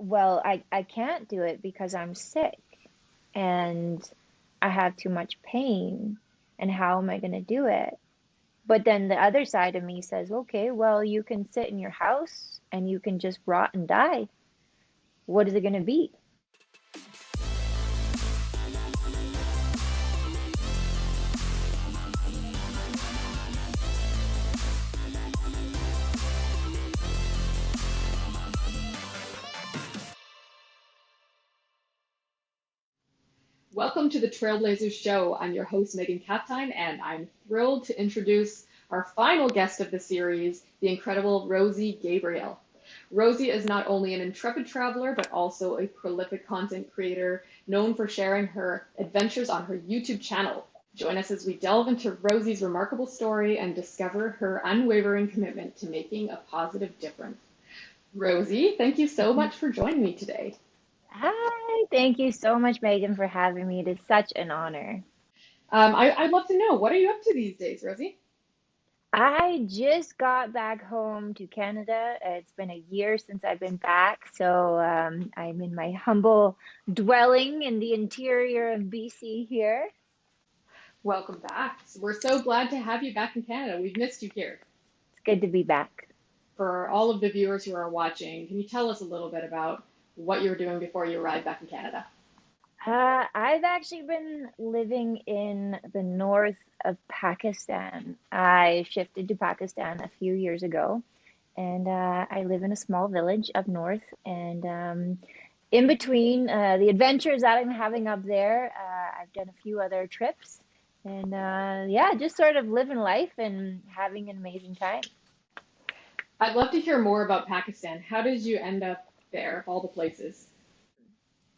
Well, I can't do it because I'm sick and I have too much pain. And how am I going to do it? But then the other side of me says, okay, well, you can sit in your house and you can just rot and die. What is it going to be? Welcome to the Trailblazers show. I'm your host, Megan Kaptein, and I'm thrilled to introduce our final guest of the series, the incredible Rosie Gabrielle. Rosie is not only an intrepid traveler, but also a prolific content creator known for sharing her adventures on her YouTube channel. Join us as we delve into Rosie's remarkable story and discover her unwavering commitment to making a positive difference. Rosie, thank you so much for joining me today. Hi, thank you so much, Megan, for having me. It is such an honor. I'd love to know, what are you up to these days, Rosie? I just got back home to Canada. It's been a year since I've been back, so I'm in my humble dwelling in the interior of BC here. Welcome back. We're so glad to have you back in Canada. We've missed you here. It's good to be back. For all of the viewers who are watching, can you tell us a little bit about what you were doing before you arrived back in Canada? I've actually been living in the north of Pakistan. I shifted to Pakistan a few years ago, and I live in a small village up north. And in between the adventures that I'm having up there, I've done a few other trips. And yeah, just sort of living life and having an amazing time. I'd love to hear more about Pakistan. How did you end up there, of all the places?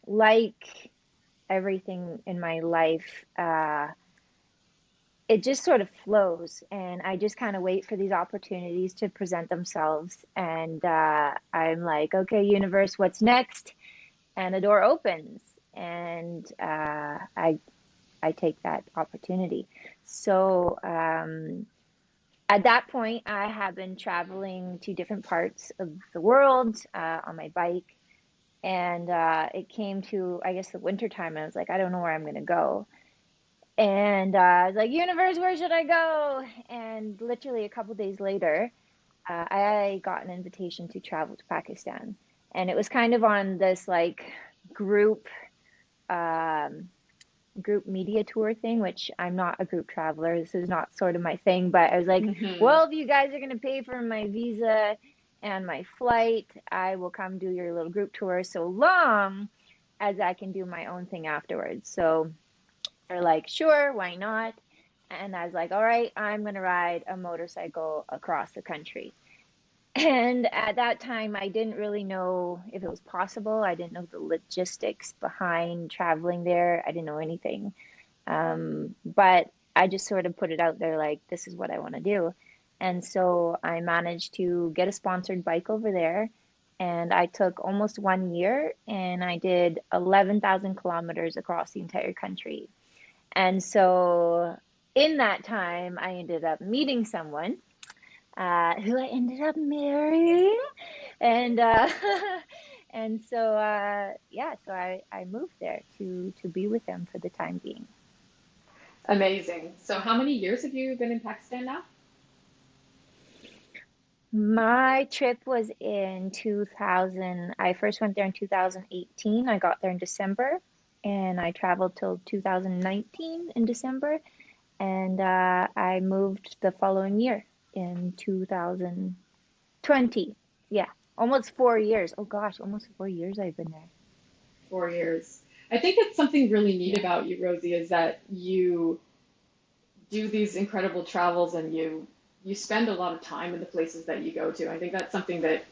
Like everything in my life, it just sort of flows, and I just kind of wait for these opportunities to present themselves. And I'm like, okay, universe, what's next? And a door opens, and I take that opportunity. So at that point, I have been traveling to different parts of the world on my bike, and it came to, I guess, the winter time. I was like, I don't know where I'm going to go. And I was like, universe, where should I go? And literally a couple days later, I got an invitation to travel to Pakistan. And it was kind of on this like group um, group media tour thing, which I'm not a group traveler. This is not sort of my thing, but I was like, Hmm. well, if you guys are going to pay for my visa and my flight, I will come do your little group tour so long as I can do my own thing afterwards. So they're like, sure, why not? And I was like, all right, I'm going to ride a motorcycle across the country. And at that time, I didn't really know if it was possible. I didn't know the logistics behind traveling there. I didn't know anything. But I just sort of put it out there like, this is what I want to do. And so I managed to get a sponsored bike over there. And I took almost 1 year and I did 11,000 kilometers across the entire country. And so in that time, I ended up meeting someone who I ended up marrying. And and so yeah, so I moved there to be with him for the time being. Amazing. So, how many years have you been in Pakistan now? My trip was in 2000. I first went there in 2018. I got there in December, and I traveled till 2019 in December, and I moved the following year in 2020. Yeah, almost 4 years. Oh gosh, almost 4 years I've been there. 4 years. I think that's something really neat Yeah. about you, Rosie, is that you do these incredible travels and you spend a lot of time in the places that you go to. I think that's something that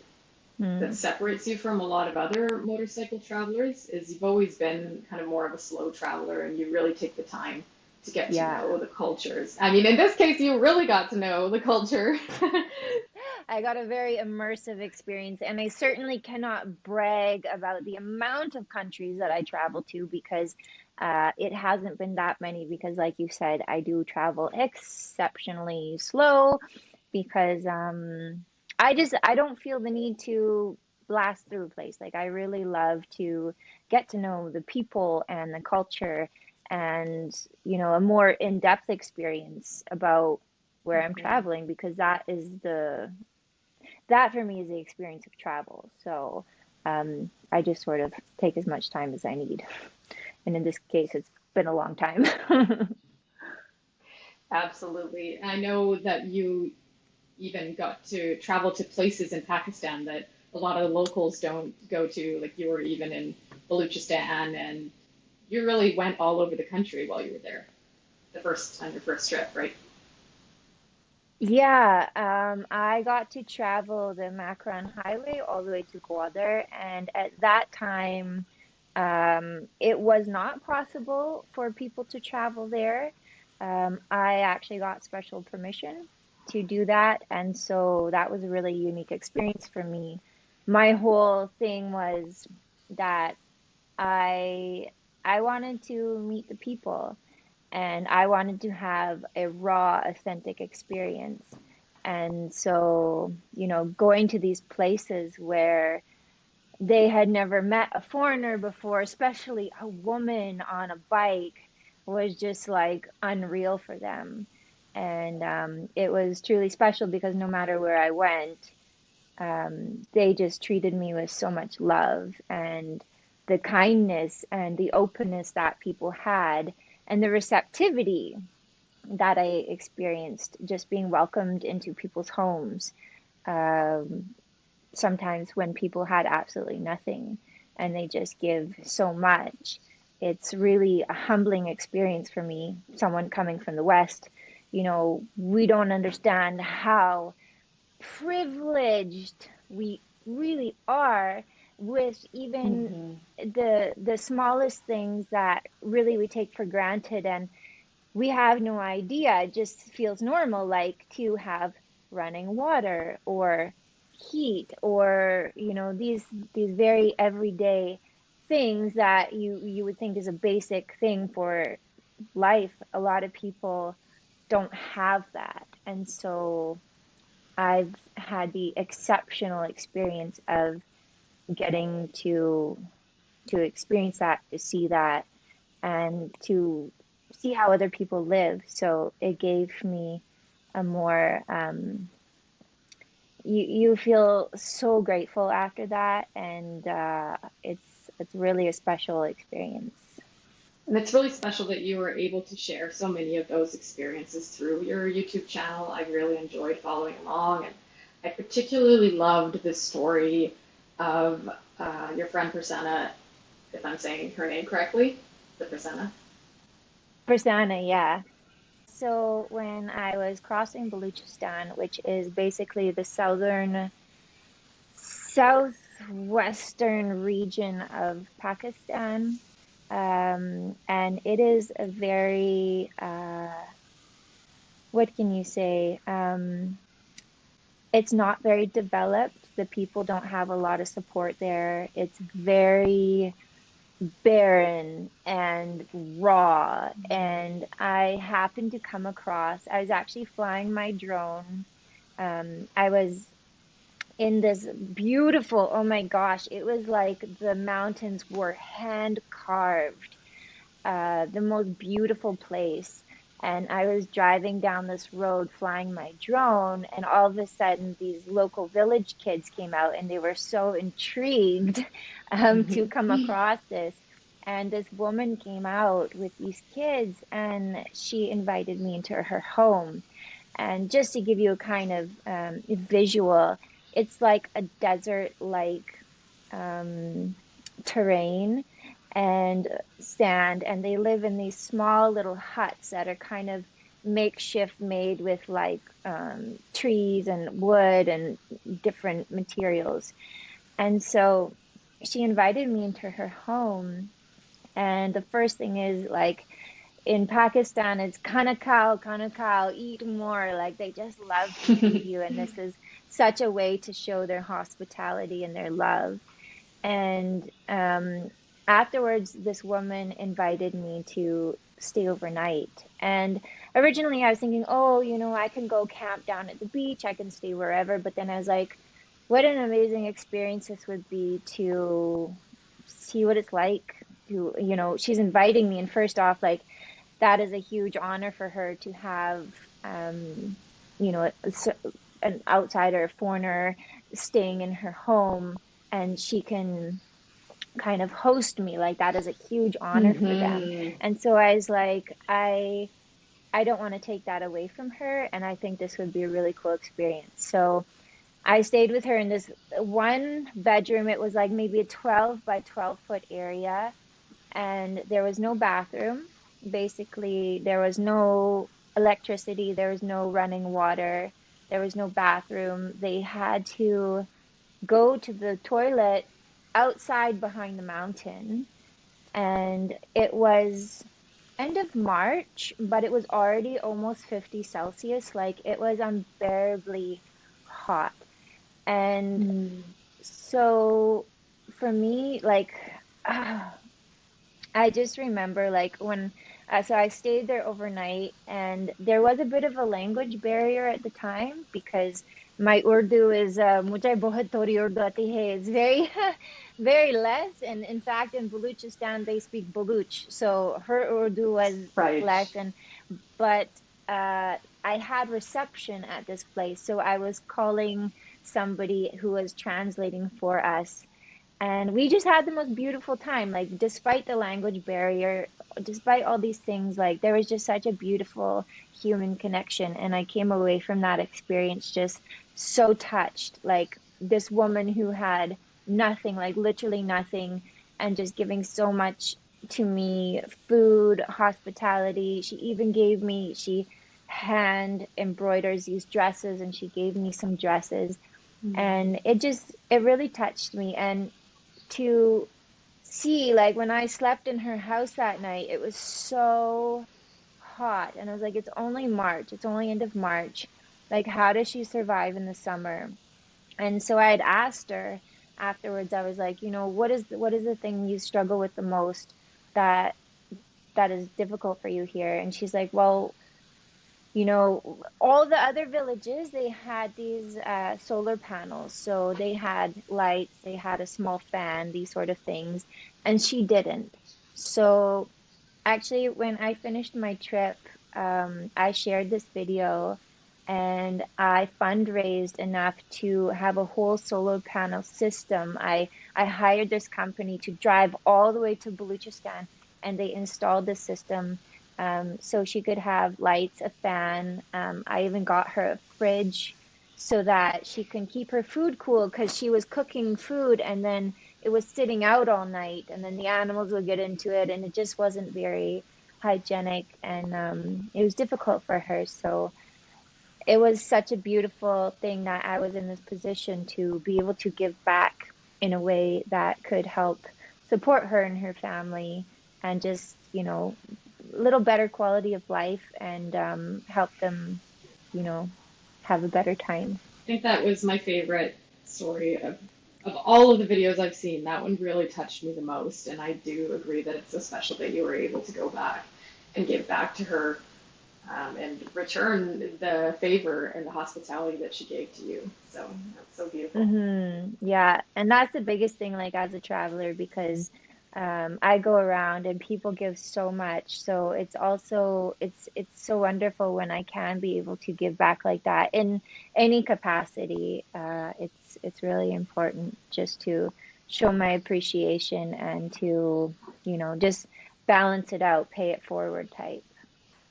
Mm, separates you from a lot of other motorcycle travelers is you've always been kind of more of a slow traveler and you really take the time to get to yeah. know the cultures. I mean, in this case, you really got to know the culture. I got a very immersive experience, and I certainly cannot brag about the amount of countries that I travel to because it hasn't been that many. Because, like you said, I do travel exceptionally slow because I don't feel the need to. blast through a place. Like I really love to get to know the people and the culture and, a more in-depth experience about where I'm Mhm. traveling, because that for me is the experience of travel. So I just sort of take as much time as I need. And in this case, it's been a long time. Absolutely. I know that you even got to travel to places in Pakistan that a lot of the locals don't go to. Like you were even in Baluchistan, and you really went all over the country while you were there. On your first trip, right? Yeah, I got to travel the Makran Highway all the way to Gwadar, and at that time, it was not possible for people to travel there. I actually got special permission to do that, and so that was a really unique experience for me. My whole thing was that I I wanted to meet the people and I wanted to have a raw, authentic experience. And so, going to these places where they had never met a foreigner before, especially a woman on a bike, was just like unreal for them. And it was truly special because no matter where I went, they just treated me with so much love, and the kindness and the openness that people had and the receptivity that I experienced just being welcomed into people's homes. Um, Sometimes when people had absolutely nothing and they just give so much, it's really a humbling experience for me, someone coming from the West. We don't understand how privileged we really are with even Hmm. the smallest things that really we take for granted, and we have no idea. It just feels normal, like to have running water or heat, or these very everyday things that you would think is a basic thing for life. A lot of people don't have that, and so I've had the exceptional experience of getting to experience that, to see that, and to see how other people live. So it gave me a more you feel so grateful after that, and it's really a special experience. And it's really special that you were able to share so many of those experiences through your YouTube channel. I really enjoyed following along, and I particularly loved the story of your friend Prasanna, if I'm saying her name correctly, the Prasanna. Persona, yeah. So when I was crossing Baluchistan, which is basically the southwestern region of Pakistan, and it is a very, what can you say? It's not very developed. The people don't have a lot of support there. It's very barren and raw. And I happened to come across, I was actually flying my drone. I was in this beautiful, oh my gosh, it was like the mountains were hand carved, the most beautiful place. And I was driving down this road flying my drone, and all of a sudden, these local village kids came out and they were so intrigued to come across this. And this woman came out with these kids and she invited me into her home. And just to give you a kind of visual, it's like a desert-like um, terrain and sand, and they live in these small little huts that are kind of makeshift, made with like trees and wood and different materials. And so she invited me into her home, and the first thing is like in Pakistan, it's kana khao, eat more. Like they just love to feed you, and this is such a way to show their hospitality and their love. And afterwards, this woman invited me to stay overnight. And originally, I was thinking, oh, I can go camp down at the beach, I can stay wherever. But then I was like, what an amazing experience this would be to see what it's like to, she's inviting me. And first off, like, that is a huge honor for her to have, you know, an outsider, a foreigner staying in her home, and she can kind of host me. Like, that is a huge honor for them. Mm-hmm. And so I was like, I don't want to take that away from her, and I think this would be a really cool experience. So I stayed with her in this one bedroom. It was like maybe a 12 by 12-foot area, and there was no bathroom. Basically, there was no electricity, there was no running water, there was no bathroom. They had to go to the toilet outside behind the mountain, and it was end of March, but it was already almost 50 Celsius. Like, it was unbearably hot. And so for me, like, I just remember, like, when so I stayed there overnight, and there was a bit of a language barrier at the time because my Urdu is mujhe bahut thodi Urdu aati hai. It's very very less, and in fact in Baluchistan they speak Baluch, so her Urdu was Right. less. And but I had reception at this place, so I was calling somebody who was translating for us, and we just had the most beautiful time. Like, despite the language barrier, despite all these things, like, there was just such a beautiful human connection. And I came away from that experience just so touched. Like, this woman who had nothing, like literally nothing, and just giving so much to me, food, hospitality. She hand embroiders these dresses, and she gave me some dresses. And it really touched me. And to see, like, when I slept in her house that night, it was so hot. And I was like, it's only March, it's only end of March. Like, how does she survive in the summer? And so I had asked her afterwards, I was like, what is the thing you struggle with the most, that that is difficult for you here? And she's like, well, all the other villages, they had these solar panels. So they had lights, they had a small fan, these sort of things. And she didn't. So actually, when I finished my trip, I shared this video, and I fundraised enough to have a whole solar panel system. I hired this company to drive all the way to Baluchistan, and they installed this system, so she could have lights, a fan. I even got her a fridge so that she can keep her food cool, because she was cooking food and then it was sitting out all night, and then the animals would get into it, and it just wasn't very hygienic, and it was difficult for her. So it was such a beautiful thing that I was in this position to be able to give back in a way that could help support her and her family, and just, a little better quality of life, and help them, you know, have a better time. I think that was my favorite story of all of the videos I've seen. That one really touched me the most, and I do agree that it's so special that you were able to go back and give back to her, and return the favor and the hospitality that she gave to you. So that's so beautiful. Yeah, and that's the biggest thing, like, as a traveler, because I go around and people give so much. So it's so wonderful when I can be able to give back like that in any capacity. It's really important just to show my appreciation, and to, just balance it out, pay it forward type.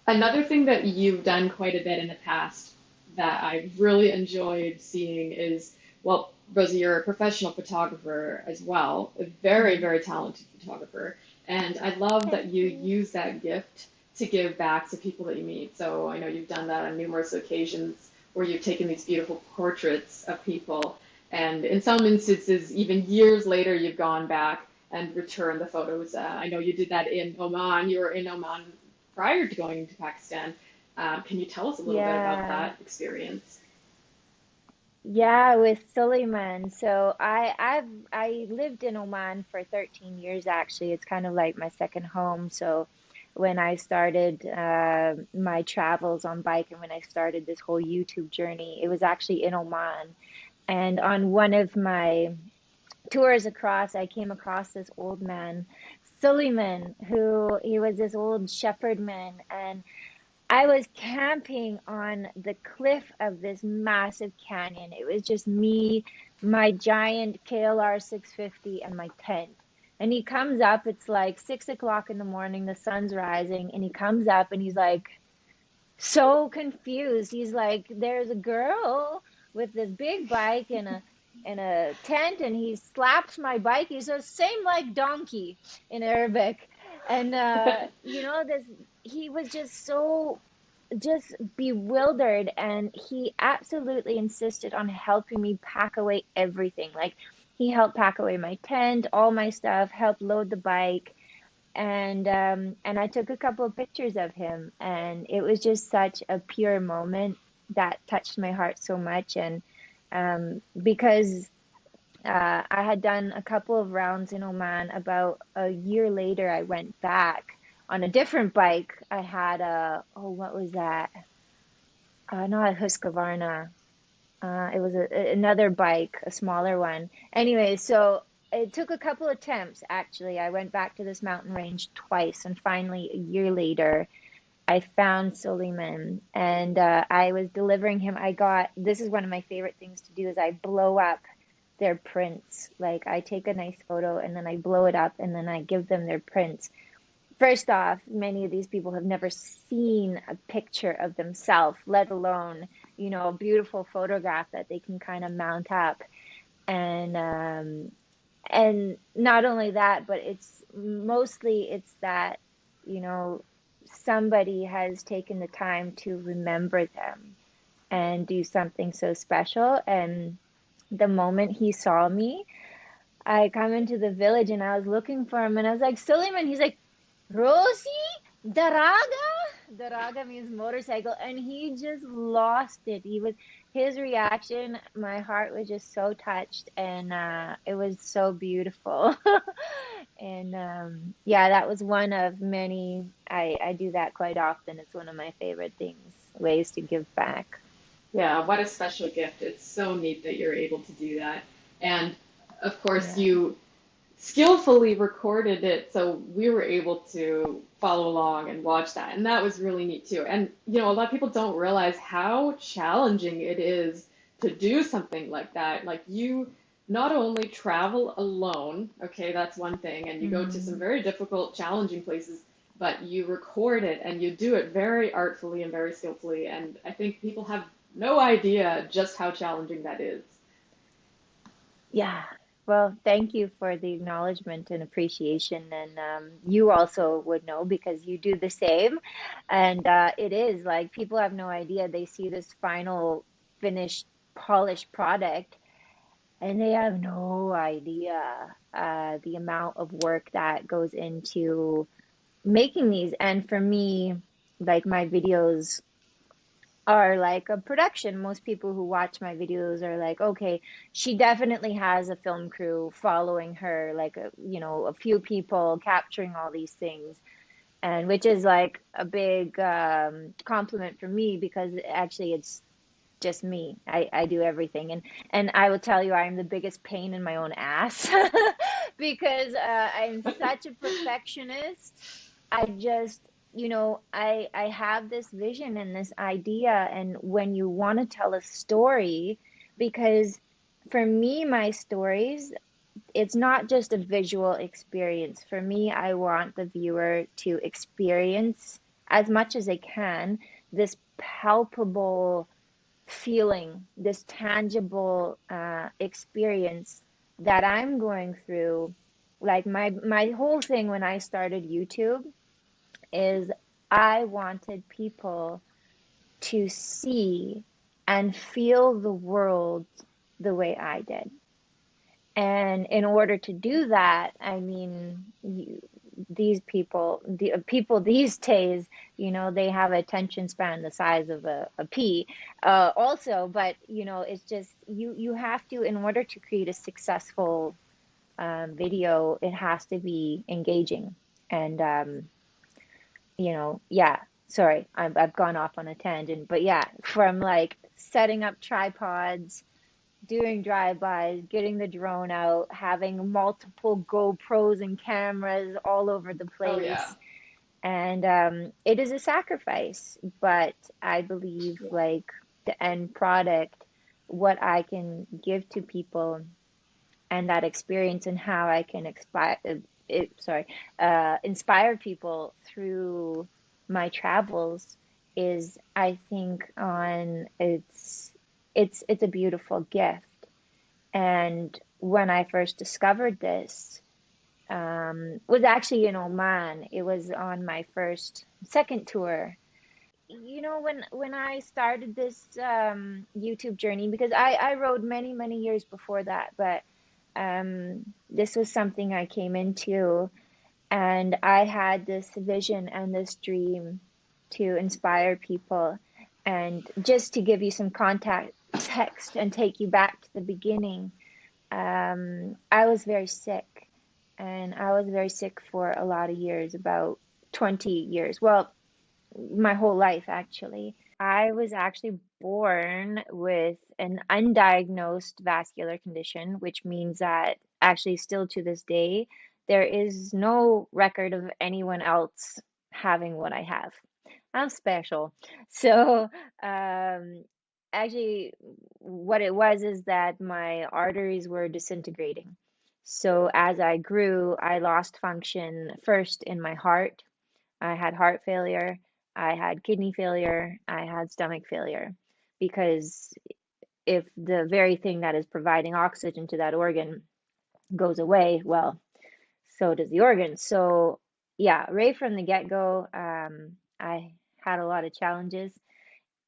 Another thing that you've done quite a bit in the past that I've really enjoyed seeing is, well, Rosie, you're a professional photographer as well, a very, Mhm. very talented photographer. And I love that Thank you you. use that gift to give back to people that you meet. So I know you've done that on numerous occasions where you've taken these beautiful portraits of people. And in some instances, even years later, you've gone back and returned the photos. I know you did that in Oman. You were in Oman prior to going to Pakistan. Can you tell us a little bit about Yeah. that experience? Yeah, with Suleiman. So I lived in Oman for 13 years actually. It's kind of like my second home. So when I started my travels on bike, and when I started this whole YouTube journey, it was actually in Oman. And on one of my tours across, I came across this old man, Suleiman, who he was this old shepherd man, and I was camping on the cliff of this massive canyon. It was just me, my giant KLR 650, and my tent. And he comes up, it's like 6 o'clock in the morning, the sun's rising, and he comes up and he's like so confused. He's like, there's a girl with this big bike and a tent, and he slaps my bike. He says, same like donkey in Arabic. And this he was just so just bewildered, and he absolutely insisted on helping me pack away everything. Like he helped pack away my tent, all my stuff, helped load the bike, and I took a couple of pictures of him, and it was just such a pure moment that touched my heart so much. And because I had done a couple of rounds in Oman, about a year later, I went back on a different bike. I had what was that? Not a Husqvarna. It was another bike, a smaller one. Anyway, so it took a couple attempts, actually. I went back to this mountain range twice, and finally, a year later, I found Suleiman, and I was delivering him. This is one of my favorite things to do is I blow up their prints. Like I take a nice photo and then I blow it up and then I give them their prints. First off, many of these people have never seen a picture of themselves, let alone, a beautiful photograph that they can kind of mount up. And not only that, but it's that, you know, somebody has taken the time to remember them and do something so special. And the moment he saw me, I come into the village and I was looking for him and I was like, Suleiman, he's like, Rosie, Daraga? Daraga means motorcycle. And he just lost it. His reaction, my heart was just so touched, and it was so beautiful. And yeah, that was one of many. I do that quite often. It's one of my favorite things, ways to give back. Yeah, what a special gift. It's so neat that you're able to do that. And of course, Yeah. you skillfully recorded it so we were able to follow along and watch that. And that was really neat too. And a lot of people don't realize how challenging it is to do something like that. Like you not only travel alone, okay, that's one thing, and you go to some Mm. very difficult, challenging places, but you record it and you do it very artfully and very skillfully. And I think people have no idea just how challenging that is. Yeah. Well, thank you for the acknowledgement and appreciation. And you also would know because you do the same. And it is like people have no idea. They see this final finished, polished product, and they have no idea the amount of work that goes into making these. And for me, like my videos are like a production. Most people who watch my videos are like, okay, she definitely has a film crew following her, like a few people capturing all these things, and which is like a big compliment for me because actually it's just me. I do everything, and I will tell you, I'm the biggest pain in my own ass because I'm such a perfectionist. I just, I have this vision and this idea, and when you want to tell a story, because for me, my stories, it's not just a visual experience. For me, I want the viewer to experience as much as they can this palpable feeling, this tangible experience that I'm going through. Like my whole thing when I started YouTube is I wanted people to see and feel the world the way I did. And in order to do that, I mean, these people, the people these days, they have attention span the size of a pea, also. But it's just you have to, in order to create a successful video, it has to be engaging. And yeah. Sorry, I've gone off on a tangent, but yeah, from like setting up tripods, doing drive-bys, getting the drone out, having multiple GoPros and cameras all over the Oh yeah. place. And it is a sacrifice, but I believe Yeah. like the end product, what I can give to people and that experience and how I can inspire people through my travels is, I think, on it's a beautiful gift. And when I first discovered this, was actually in Oman. It was on my second tour. When I started this YouTube journey, because I rode many years before that, but this was something I came into, and I had this vision and this dream to inspire people. And just to give you some context and take you back to the beginning, I was very sick, and I was very sick for a lot of years, about 20 years. Well, my whole life, actually. I was actually born with an undiagnosed vascular condition, which means that actually, still to this day, there is no record of anyone else having what I have. I'm special. So, actually, what it was is that my arteries were disintegrating. So, as I grew, I lost function first in my heart. I had heart failure, I had kidney failure, I had stomach failure. Because if the very thing that is providing oxygen to that organ goes away, well, so does the organ. So, yeah, right from the get-go, I had a lot of challenges.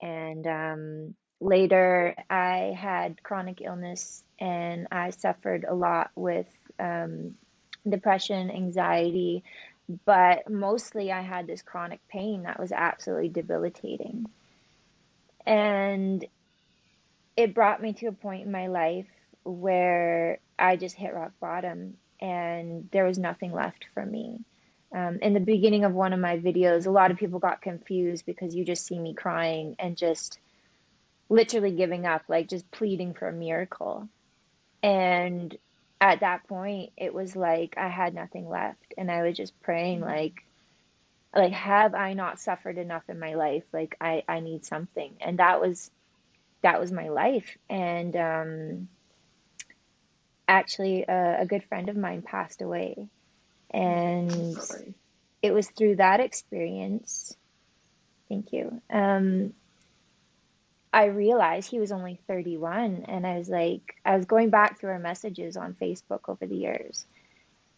And later, I had chronic illness and I suffered a lot with um, depression, anxiety, but mostly I had this chronic pain that was absolutely debilitating. And it brought me to a point in my life where I just hit rock bottom and there was nothing left for me. In the beginning of one of my videos, a lot of people got confused because you just see me crying and just literally giving up, like just pleading for a miracle. And at that point, it was like I had nothing left, and I was just praying, like have I not suffered enough in my life? Like I need something, and that was my life. And actually, a good friend of mine passed away, I'm and sorry. it was through that experience. Thank you. I realized he was only 31, and I was going back through our messages on Facebook over the years,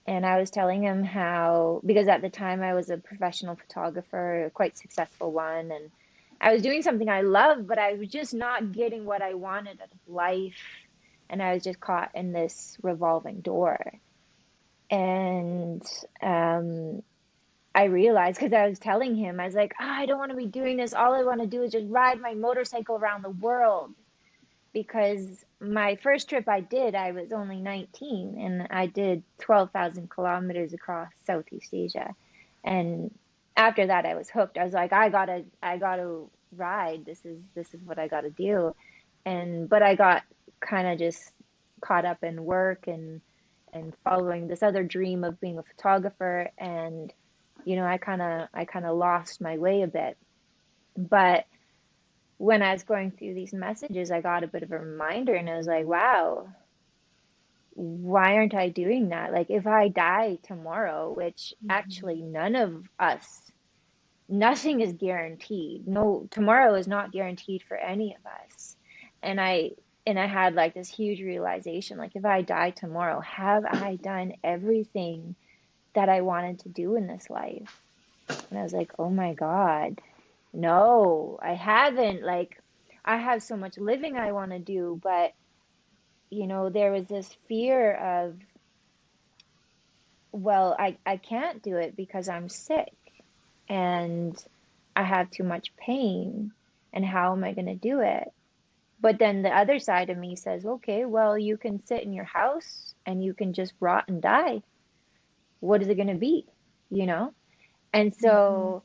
and I was telling him how, because at the time I was a professional photographer, a quite successful one, and I was doing something I loved, but I was just not getting what I wanted out of life, and I was just caught in this revolving door. And um, I realized, because I was telling him, I was like, I don't want to be doing this. All I want to do is just ride my motorcycle around the world. Because my first trip I did, I was only 19, and I did 12,000 kilometers across Southeast Asia. And after that, I was hooked. I was like, I gotta ride. This is what I gotta do. But I got kind of just caught up in work and following this other dream of being a photographer. And I kind of lost my way a bit. But when I was going through these messages, I got a bit of a reminder, and I was like, wow, why aren't I doing that? Like, if I die tomorrow, which actually none of us, nothing is guaranteed. No, tomorrow is not guaranteed for any of us. And I had like this huge realization, like, if I die tomorrow, have I done everything that I wanted to do in this life? And I was like, oh my God, no, I haven't. Like, I have so much living I want to do, but there was this fear of, well, I can't do it because I'm sick and I have too much pain, and how am I going to do it? But then the other side of me says, okay, well, you can sit in your house and you can just rot and die. What is it going to be? You know? And Mm-hmm. so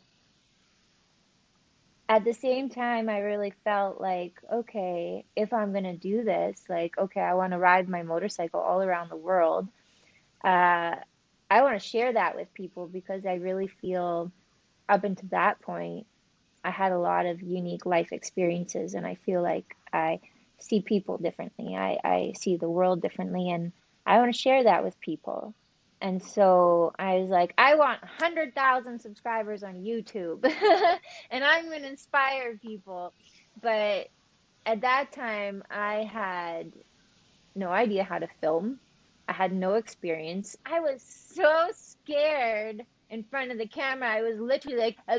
at the same time, I really felt like, okay, if I'm gonna do this, like, okay, I want to ride my motorcycle all around the world. Uh, I want to share that with people because I really feel up until that point, I had a lot of unique life experiences, and I feel like I see people differently. I see the world differently, and I want to share that with people. And so I was like, I want 100,000 subscribers on YouTube, and I'm going to inspire people. But at that time, I had no idea how to film. I had no experience. I was so scared in front of the camera. I was literally like, I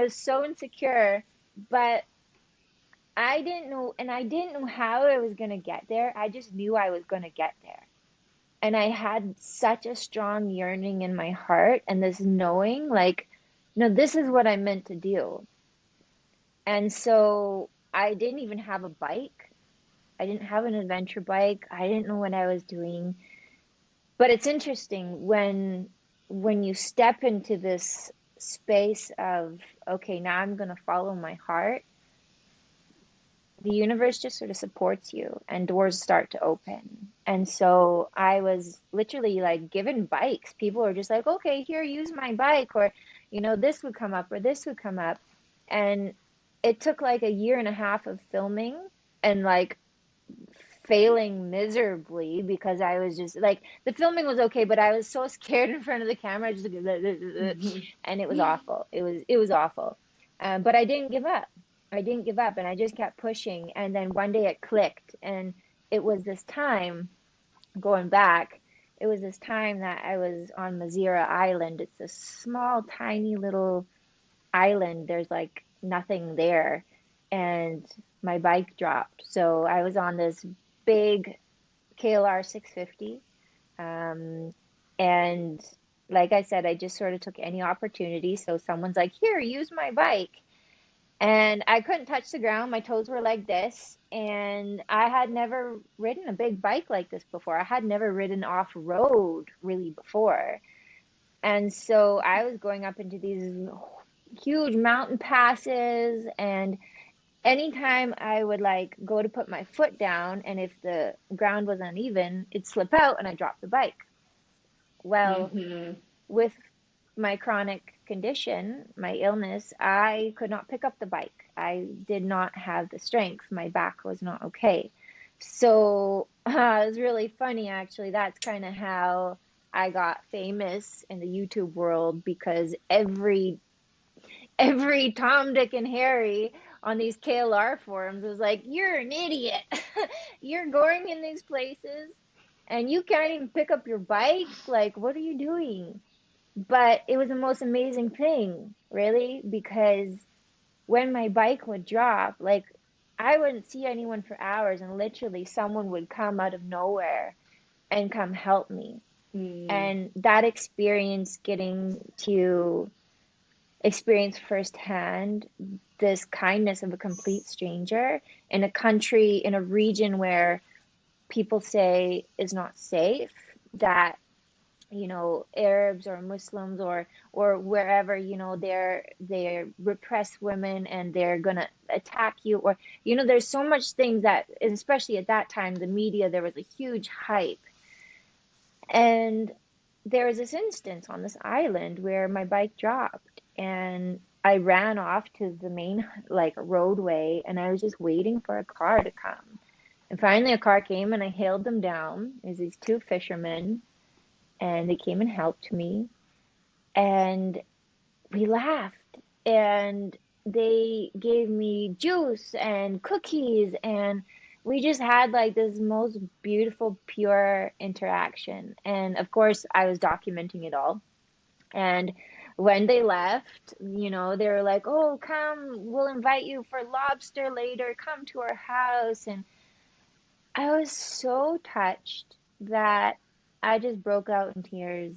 was so insecure, but I didn't know, and I didn't know how I was going to get there. I just knew I was going to get there. And I had such a strong yearning in my heart and this knowing, like, no, this is what I'm meant to do. And so I didn't even have a bike. I didn't have an adventure bike. I didn't know what I was doing. But it's interesting when you step into this space of, okay, now I'm going to follow my heart, the universe just sort of supports you and doors start to open. And so I was literally like given bikes. People were just like, okay, here, use my bike, or, this would come up or this would come up. And it took like a year and a half of filming and like failing miserably because I was just like the filming was okay, but I was so scared in front of the camera, just and it was awful. It was awful. But I didn't give up. I didn't give up, and I just kept pushing. And then one day it clicked, and it was this time going back. It was this time that I was on Mazira Island. It's a small, tiny little island. There's like nothing there, and my bike dropped. So I was on this big KLR 650. Um, and like I said, I just sort of took any opportunity. So someone's like, here, use my bike. And I couldn't touch the ground. My toes were like this. And I had never ridden a big bike like this before. I had never ridden off road really before. And so I was going up into these huge mountain passes, and anytime I would like go to put my foot down, and if the ground was uneven, it'd slip out and I dropped the bike. Well, Hmm. with my chronic condition, my illness, I could not pick up the bike. I did not have the strength. My back was not okay. So it was really funny, actually. That's kind of how I got famous in the YouTube world because every Tom, Dick, and Harry on these KLR forums was like, "You're an idiot. You're going in these places and you can't even pick up your bike. Like, what are you doing?" But it was the most amazing thing, really, because when my bike would drop, like, I wouldn't see anyone for hours, and literally someone would come out of nowhere and come help me. Mm. And that experience, getting to experience firsthand this kindness of a complete stranger in a country, in a region where people say is not safe, that Arabs or Muslims or wherever, they're repress women and they're gonna attack you, or there's so much things that, especially at that time, the media, there was a huge hype. And there was this instance on this island where my bike dropped, and I ran off to the main like roadway, and I was just waiting for a car to come. And finally a car came, and I hailed them down. It was these two fishermen, and they came and helped me, and we laughed, and they gave me juice and cookies, and we just had like this most beautiful, pure interaction. And of course, I was documenting it all. And when they left, they were like, "Oh, come, we'll invite you for lobster later. Come to our house." And I was so touched that I just broke out in tears.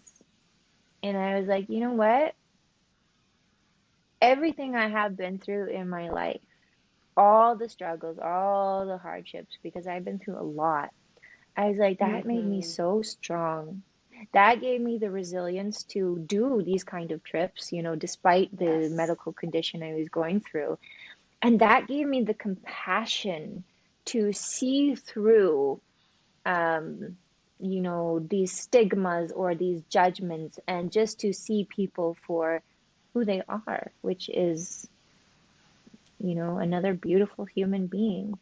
And I was like, you know what? Everything I have been through in my life, all the struggles, all the hardships, because I've been through a lot. I was like, that made me Hmm. so strong. that gave me the resilience to do these kind of trips, you know, despite the Yes. medical condition I was going through. And that gave me the compassion to see through, um, you know, these stigmas or these judgments, and just to see people for who they are, which is, you know, another beautiful human being.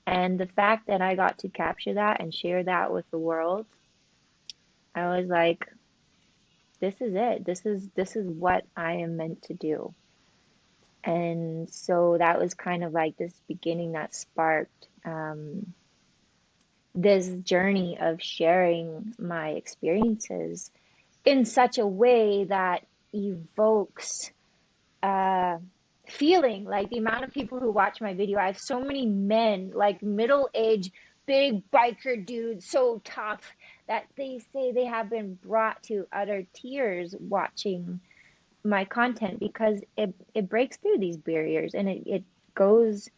And the fact that I got to capture that and share that with the world, I was like, this is it. This is what I am meant to do. And so that was kind of like this beginning that sparked this journey of sharing my experiences in such a way that evokes uh, feeling. Like the amount of people who watch my video, I have so many men, like middle-aged, big biker dudes, so tough, that they say they have been brought to utter tears watching my content, because it breaks through these barriers, and it goes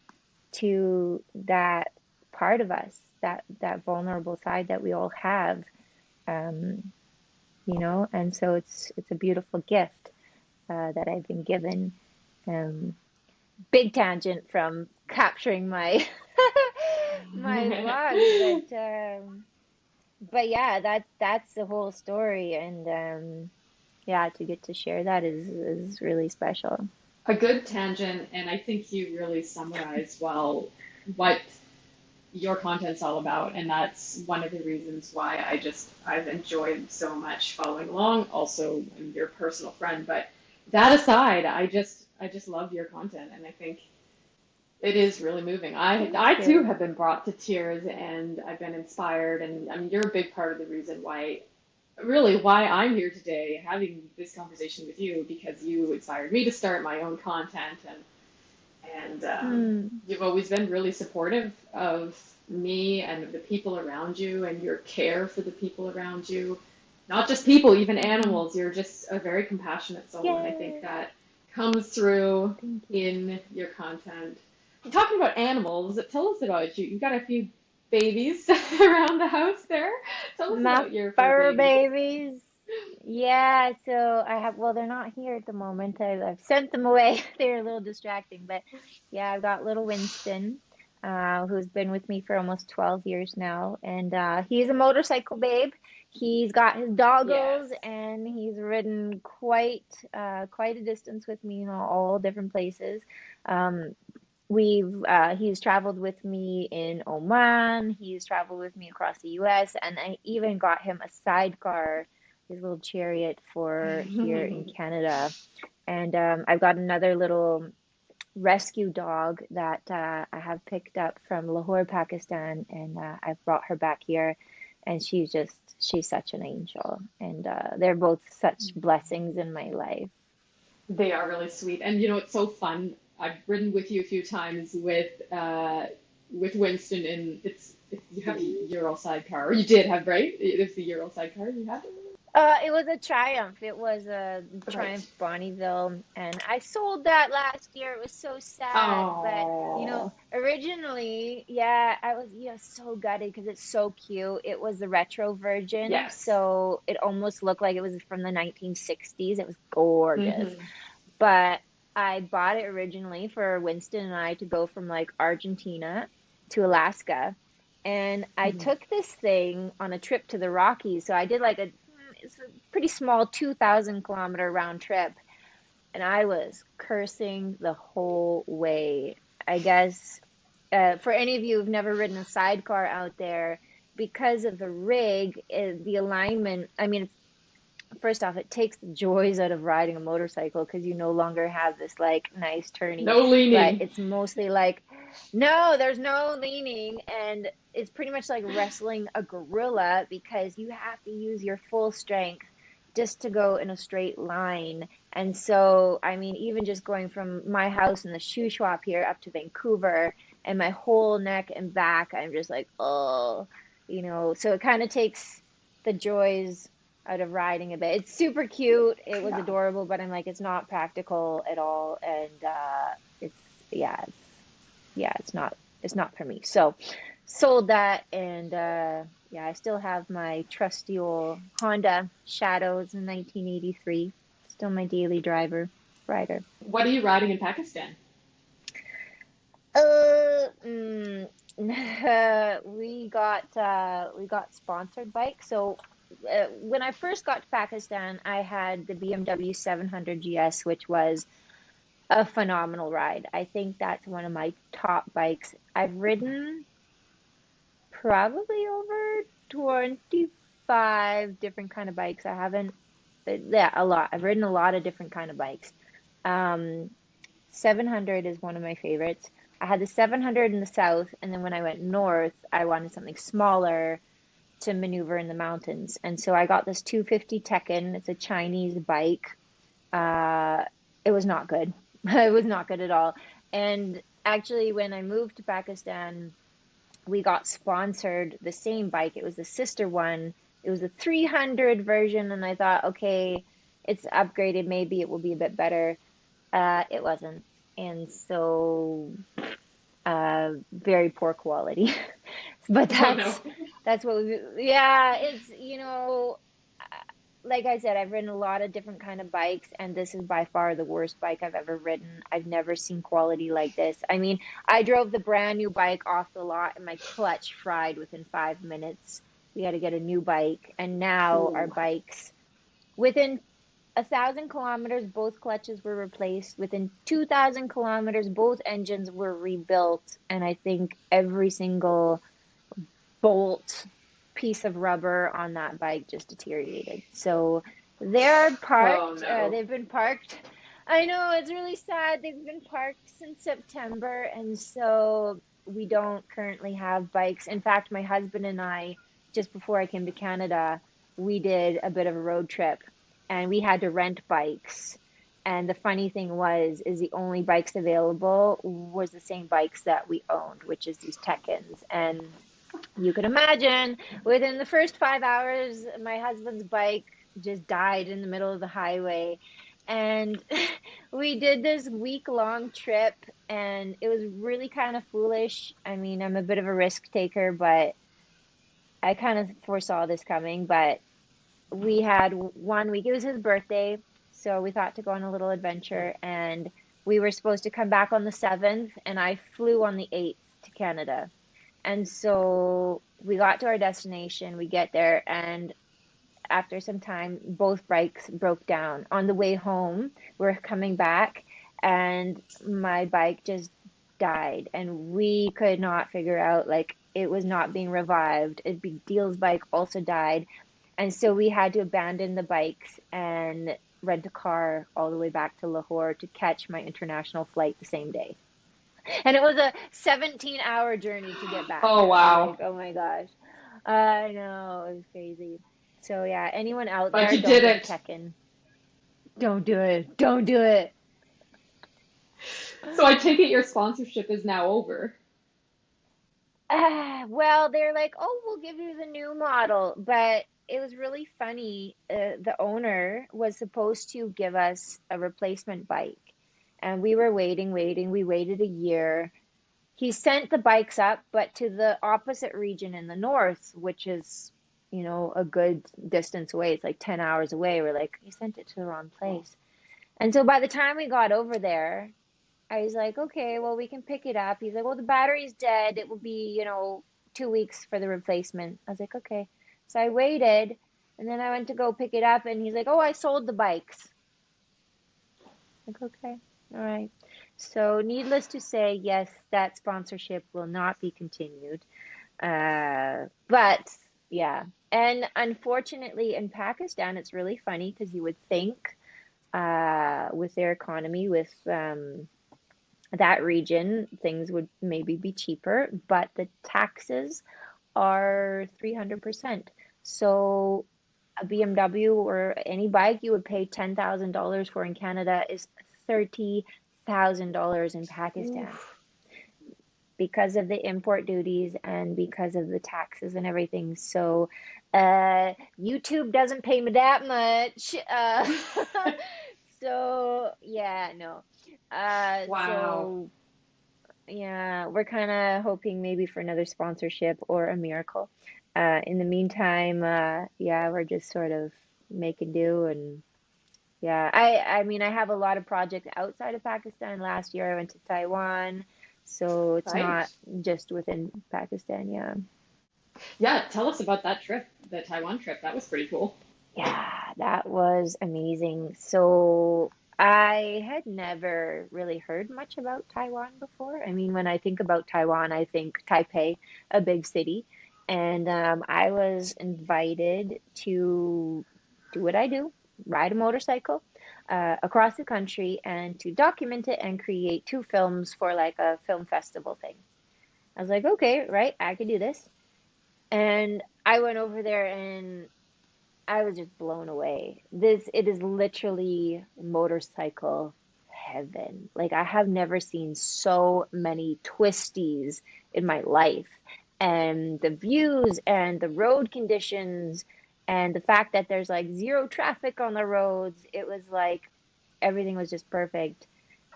to that part of us, that vulnerable side that we all have, um, you know. And so it's a beautiful gift that I've been given. Um, Big tangent from capturing my my vlogs, but yeah, that's the whole story, and yeah, to get to share that is really special. A good tangent, and I think you really summarized well what your content's all about, and that's one of the reasons why I've enjoyed so much following along. Also, I'm your personal friend, but that aside, I just love your content, and I think it is really moving. Thank I too you. have been brought to tears, and I've been inspired, and I mean you're a big part of the reason why, really why I'm here today having this conversation with you, because you inspired me to start my own content, and Hmm. you've always been really supportive of me and of the people around you, and your care for the people around you. Not just people, even Hmm. animals. You're just a very compassionate soul, and I think Yay. that comes through Thank you. in your content. Talking about animals, tell us about you. You've got a few babies around the house there. Tell us My about your fur fur babies. babies. Yeah, so I have, well, they're not here at the moment. I've sent them away. They're a little distracting, but yeah, I've got little Winston, who's been with me for almost 12 years now, and he's a motorcycle babe. He's got his Yes. doggles, and he's ridden quite a distance with me, you know, all different places. Um, he's traveled with me in Oman. He's traveled with me across the US, and I even got him a sidecar, his little chariot, for here in Canada. And I've got another little rescue dog that I have picked up from Lahore, Pakistan, and I've brought her back here. And she's such an angel. And they're both such blessings in my life. They are really sweet. And you know, it's so fun. I've ridden with you a few times with Winston, and you have a Euro sidecar. Or you did have, right? It's the Euro sidecar you had? It was a Triumph. It was a Right. Triumph Bonneville, and I sold that last year. It was so sad, but you know, Oh, originally, yeah, I was, yeah, so gutted because it's so cute. It was the retro version, yes. so it almost looked like it was from the 1960s. It was gorgeous, Hmm. but I bought it originally for Winston and I to go from like Argentina to Alaska. And I Hmm. took this thing on a trip to the Rockies. So I did like it's a pretty small 2,000 kilometer round trip. And I was cursing the whole way. I guess for any of you who've never ridden a sidecar out there, because of the rig, the alignment, I mean, first off, it takes the joys out of riding a motorcycle because you no longer have this like nice turny, No but leaning. it's mostly like, no, there's no leaning. And it's pretty much like wrestling a gorilla because you have to use your full strength just to go in a straight line. And so, I mean, even just going from my house in the shoe shop here up to Vancouver, and my whole neck and back, I'm just like, oh, you know, so it kind of takes the joys out of riding a bit. It's super cute. It was Yeah. adorable, but I'm like, it's not practical at all, and it's yeah, it's not for me. So sold that, and yeah, I still have my trusty old Honda Shadows in 1983. Still my daily rider. What are you riding in Pakistan? Uh, mm, we got sponsored bikes. So when I first got to Pakistan, I had the BMW 700 GS, which was a phenomenal ride. I think that's one of my top bikes. I've ridden probably over 25 different kind of bikes. I haven't, yeah, a lot. I've ridden a lot of different kind of bikes. Um, 700 is one of my favorites. I had the 700 in the south, and then when I went north, I wanted something smaller to maneuver in the mountains. And so I got this 250 Tekken. It's a Chinese bike. Uh, it was not good. It was not good at all. And actually, when I moved to Pakistan, we got sponsored the same bike. It was the sister one. It was a 300 version, and I thought, okay, it's upgraded. Maybe it will be a bit better. It wasn't. And so very poor quality. But Oh no. that's what we, yeah, it's, like I said, I've ridden a lot of different kind of bikes, and this is by far the worst bike I've ever ridden. I've never seen quality like this. I mean, I drove the brand new bike off the lot and my clutch fried within 5 minutes. We had to get a new bike, and now our Ooh. bikes within 1,000 kilometers, both clutches were replaced. Within 2,000 kilometers, both engines were rebuilt. And I think every single bolt piece of rubber on that bike just deteriorated. So they're Oh parked. no. They've been parked. I know it's really sad. They've been parked since September. And so we don't currently have bikes. In fact, my husband and I, just before I came to Canada, we did a bit of a road trip and we had to rent bikes. And the funny thing is the only bikes available was the same bikes that we owned, which is these Tekens. And you can imagine within the first 5 hours, my husband's bike just died in the middle of the highway. And we did this week-long trip, and it was really kind of foolish. I mean, I'm a bit of a risk taker, but I kind of foresaw this coming. But we had one week, it was his birthday, so we thought to go on a little adventure, and we were supposed to come back on the 7th, and I flew on the 8th to Canada. And so we got to our destination, we get there, and after some time, both bikes broke down. On the way home, we're coming back, and my bike just died, and we could not figure out, like, it was not being revived. Deal's bike also died, and so we had to abandon the bikes and rent a car all the way back to Lahore to catch my international flight the same day. And it was a 17-hour journey to get back. Oh I was wow. like, oh my gosh. I know, it was crazy. So yeah, anyone out But there, you don't did get it. Tekken. Don't do it. Don't do it. So I take it your sponsorship is now over. Well, they're like, oh, we'll give you the new model. But it was really funny. The owner was supposed to give us a replacement bike. And we were waiting, waiting. We waited a year. He sent the bikes up, but to the opposite region in the north, which is, a good distance away. It's like 10 hours away. We're like, you sent it to the wrong place. And so by the time we got over there, I was like, okay, well, we can pick it up. He's like, well, the battery's dead. It will be, 2 weeks for the replacement. I was like, okay. So I waited, and then I went to go pick it up, and he's like, oh, I sold the bikes. Like, okay, all right. So, needless to say, yes, that sponsorship will not be continued. But yeah, and unfortunately, in Pakistan, it's really funny because you would think, with their economy, with that region, things would maybe be cheaper, but the taxes are 300%. So a BMW or any bike you would pay $10,000 for in Canada is $30,000 in Pakistan Oof. because of the import duties and because of the taxes and everything. So YouTube doesn't pay me that much. So yeah, no. Wow. So Yeah, we're kind of hoping maybe for another sponsorship or a miracle. In the meantime, yeah, we're just sort of making do. And yeah, I mean, I have a lot of projects outside of Pakistan. Last year I went to Taiwan, so it's not Right. just within Pakistan. Yeah. Yeah, tell us about that trip, the Taiwan trip. That was pretty cool. Yeah, that was amazing. So I had never really heard much about Taiwan before. I mean, when I think about Taiwan, I think Taipei, a big city. And I was invited to do what I do, ride a motorcycle across the country and to document it and create two films for like a film festival thing. I was like, okay, right, I can do this. And I went over there and I was just blown away. It is literally motorcycle heaven. Like I have never seen so many twisties in my life. And the views and the road conditions and the fact that there's like zero traffic on the roads, it was like everything was just perfect.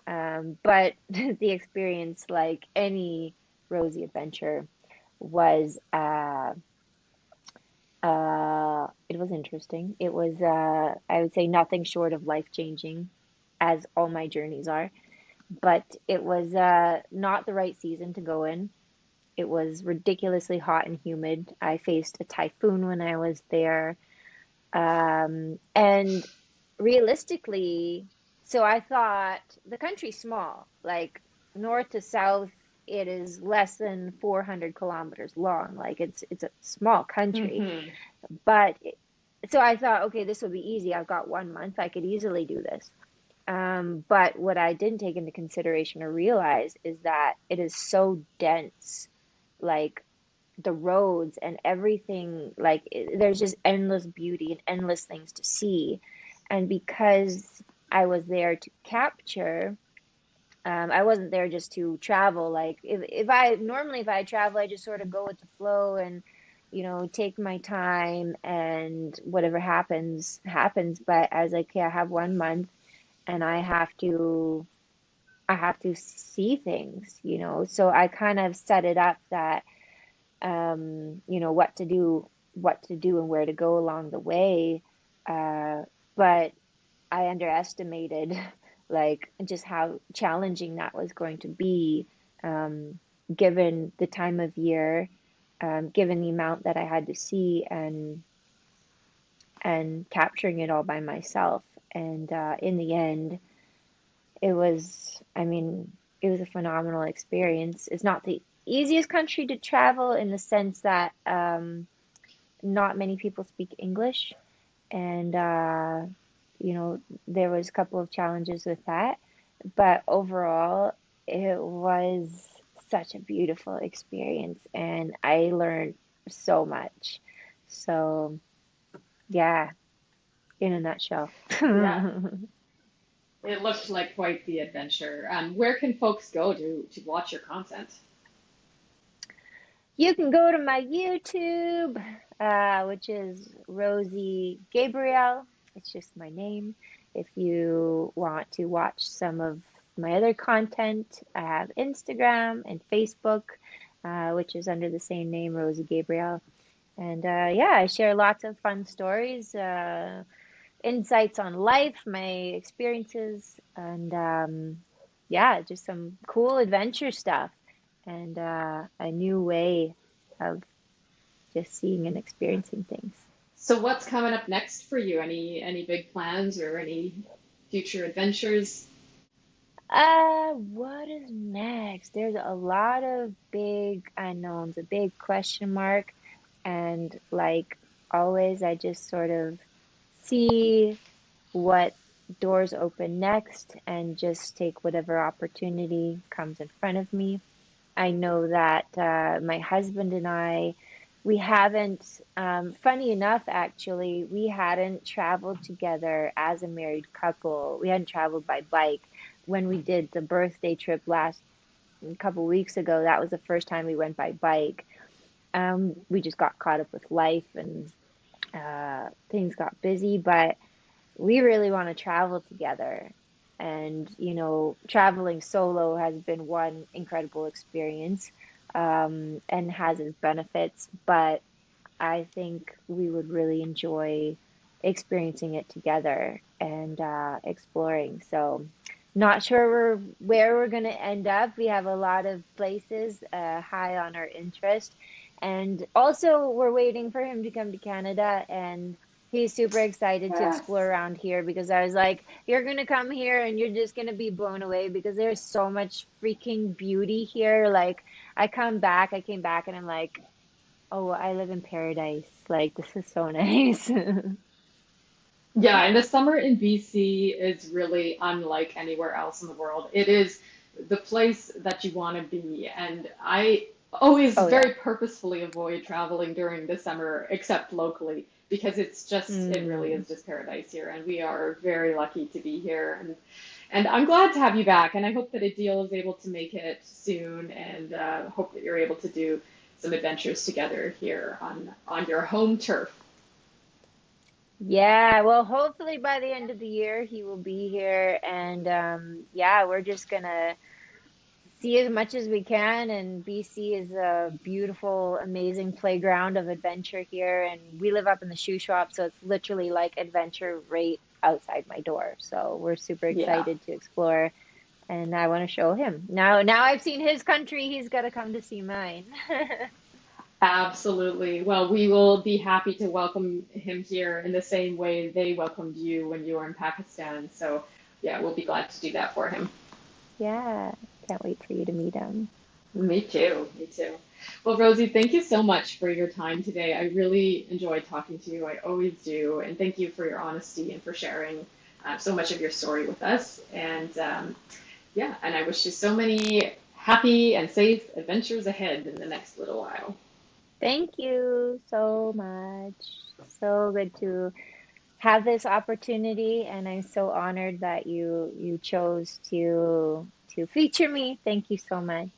But the experience, like any Rosie adventure, was it was interesting. It was, I would say, nothing short of life-changing, as all my journeys are. But it was not the right season to go in. It was ridiculously hot and humid. I faced a typhoon when I was there. And realistically, so I thought the country's small, like north to south, it is less than 400 kilometers long. Like it's a small country. Hmm. But so I thought, okay, this will be easy. I've got 1 month. I could easily do this. But what I didn't take into consideration or realize is that it is so dense, like the roads and everything, like there's just endless beauty and endless things to see. And because I was there to capture, I wasn't there just to travel. Like if I normally if I travel, I just sort of go with the flow and take my time and whatever happens happens. But I was like, yeah, I have 1 month and I have to see things, So I kind of set it up that what to do and where to go along the way. But I underestimated like just how challenging that was going to be, um, given the time of year, given the amount that I had to see and capturing it all by myself. And in the end, I mean, it was a phenomenal experience. It's not the easiest country to travel in the sense that not many people speak English, and there was a couple of challenges with that, but overall, it was such a beautiful experience, and I learned so much. So, yeah, in a nutshell. Yeah, it looked like quite the adventure. Where can folks go to watch your content? You can go to my YouTube, which is Rosie Gabrielle. It's just my name. If you want to watch some of my other content, I have Instagram and Facebook, which is under the same name, Rosie Gabrielle. And yeah, I share lots of fun stories, insights on life, my experiences, and yeah, just some cool adventure stuff and a new way of just seeing and experiencing things. So what's coming up next for you? Any big plans or any future adventures? What is next? There's a lot of big unknowns, a big question mark, and like always, I just sort of see what doors open next and just take whatever opportunity comes in front of me. I know that my husband and I, we haven't, funny enough, actually, we hadn't traveled together as a married couple. We hadn't traveled by bike when we did the birthday trip last a couple weeks ago. That was the first time we went by bike. We just got caught up with life and things got busy, but we really want to travel together. And, traveling solo has been one incredible experience, and has its benefits, but I think we would really enjoy experiencing it together and exploring. So, not sure where we're going to end up. We have a lot of places high on our interest. And also, we're waiting for him to come to Canada, and he's super excited to Yes. explore around here because I was like, you're going to come here and you're just going to be blown away because there's so much freaking beauty here. Like, I came back, and I'm like, oh, I live in paradise. Like, this is so nice. Yeah, and the summer in BC is really unlike anywhere else in the world. It is the place that you want to be. And I always Oh, yeah. very purposefully avoid traveling during the summer, except locally, because it really Mm, is just paradise here. And we are very lucky to be here. And I'm glad to have you back. And I hope that Adil is able to make it soon and hope that you're able to do some adventures together here on your home turf. yeah. Well, hopefully by the end of the year, he will be here. And yeah, we're just gonna see as much as we can. And BC is a beautiful, amazing playground of adventure here. And we live up in the shoe shop, so it's literally like adventure right outside my door. So we're super Yeah. excited to explore. And I want to show him. Now I've seen his country, he's got to come to see mine. Absolutely. Well, we will be happy to welcome him here in the same way they welcomed you when you were in Pakistan. So, yeah, we'll be glad to do that for him. Yeah, can't wait for you to meet him. Me too. Me too. Well, Rosie, thank you so much for your time today. I really enjoyed talking to you. I always do. And thank you for your honesty and for sharing so much of your story with us. And yeah, and I wish you so many happy and safe adventures ahead in the next little while. Thank you so much. So good to have this opportunity, and I'm so honored that you chose to feature me. Thank you so much.